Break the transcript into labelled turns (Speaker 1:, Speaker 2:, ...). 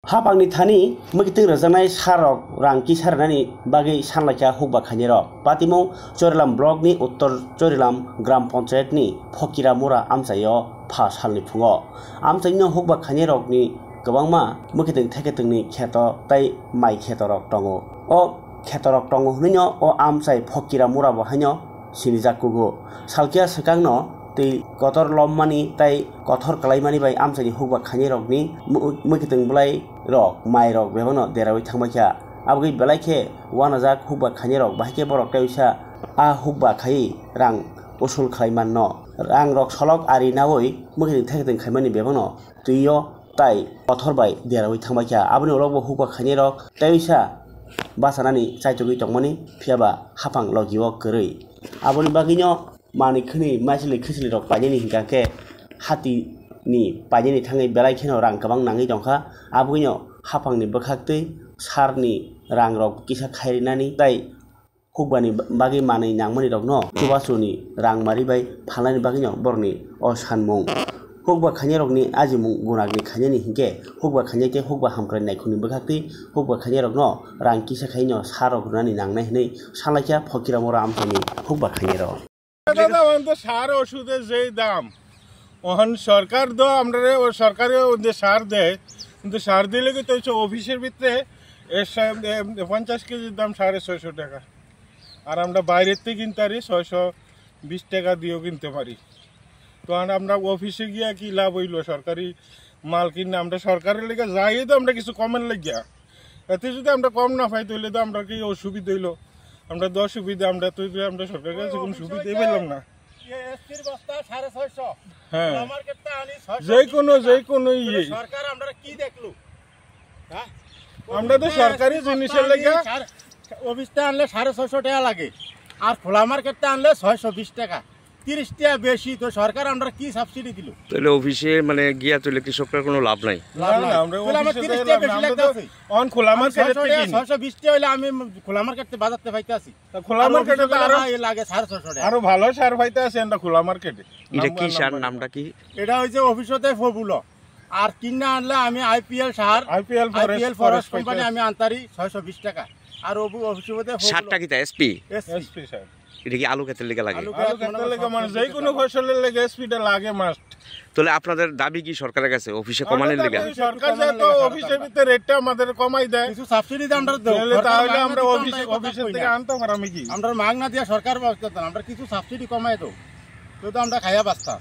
Speaker 1: Haphangni thani mukting rajanai sarok rangki sarnani bagi Sanlaikha Hukba Khainairok patimo Charilam block ni uttor Charilam gram panchayat ni Phokira mura amchayo pha salni phungo amchaino Hukba Khainairok ni gobangma mukiting theketing ni kheto tai mai khetorok tongo o khetorok tongo hunino o amchai Phokira mura bo haino sinijakkugo salkia sakangno tei kotor lommani tai kothor kalaimani bai amchai Hukba Khainairok ni mukiting blai rok mai rok bebano derawai thangbaikha abgui belaikhe Derajak Hukba Khainairok bahike borok taisa a Hukba khai rang usul khlaimanno rang rok solok ari nawoi mukiting theketing khaimani bebano tuiyo tai kothor bai derawai thangbaikha aboni olokbo Hukba Khainairok taisa basanani chaitogui tongmani phiaba haphang logiwo kwrui aboni bagino manikhni maisili khisili rok painani hingkake hati ni painani thangai belaikheno rang kabang nangai tongkha abugino haphangni bwkhaktwi sarni rang rok kisa khairinani tai Hukbani bagi manai nangmani rokno tubasuni rang maribai phalani bagino borni o sanmung Hukba Khainairok ni ajimung gunagni khainani hingke Hukba Khainaite Hukba hamkrai naikuni bwkhaktwi Hukba Khainairok no rang kisa khaino sarok runani nangnai hinai Sanlaikha Phokira mora amthani Hukba Khainairok
Speaker 2: দাদা তো সার ওষুধের যে দাম ওখান সরকার তো আমরা সরকারে সার দেয় কিন্তু সার দিলে কি তো অফিসের ভিতরে 50 কেজির দাম 650 টাকা আর আমরা বাইরের থেকে কিনতে পারি 620 টাকা দিয়েও কিনতে পারি তো আমরা অফিসে গিয়া কি লাভ হইলো সরকারি মাল কিনে আমরা সরকারের লেগে যাই তো আমরা কিছু কমের লাগিয়া এতে যদি আমরা কম না পাই তাহলে তো আমরা কি অসুবিধা হইলো আমরা 10 সুবিধা আমরা তো আমরা সরকারের কাছে কোনো সুবিধাই পেলাম না এসপির বস্তা 650 হ্যাঁ মার্কেটটা আনি 600 যে কোনো সরকার আমরা কি দেখলো হ্যাঁ আমরা তো সরকারি জিনিসের লাগা অফিসটা আনলে 650 টাকা লাগে আর খোলা মার্কেটটা আনলে 620 টাকা 30 টাকা বেশি তো সরকার আমরা কি সাবসিডি দিল
Speaker 3: তাহলে অফিসে মানে গিয়া তুলে কৃষকরা কোনো লাভ নাই
Speaker 2: আমরা অফিসে 30 টাকা বেশি লাগতাছে অন খোলা মার্কেটে 620 টাকা হইলে আমি খোলা মার্কেটে বাজারতে পাইতে আছি খোলা মার্কেটে তো আরো লাগে 650 টাকা আরো ভালো সার পাইতে আছে আমরা খোলা মার্কেটে
Speaker 3: এটা কি সার নামটা কি
Speaker 2: এটা হইছে অফিসতে ফবুলো আর কিনা আনলে আমি আইপিএল সার আইপিএল ফরেস্ট কোম্পানি আমি আনতারি 620 টাকা আর অফিসতে
Speaker 3: সারটা কি তা এসপি
Speaker 2: সার
Speaker 3: এটা কি আলু ক্ষেতের লেগে লাগে
Speaker 2: আলু ক্ষেতের লেগে মানে যে কোনো ফসলের লেগে এসপিটা লাগে মাস্ট
Speaker 3: তাহলে আপনাদের দাবি কি সরকারের কাছে অফিসে কমানোর লেগে
Speaker 2: সরকার যত অফিসের ভিতরে রেটটা আমাদের কমাই দেয় কিছু সাবসিডি দাম আমরা দেই তাহলে আমরা অফিসের থেকে আনতে পারি কি আমরা মাগ না দিয়া সরকার ব্যবস্থা আমরা কিছু সাবসিডি কমাই দাও তো আমরা খাইয়া বাঁচতাম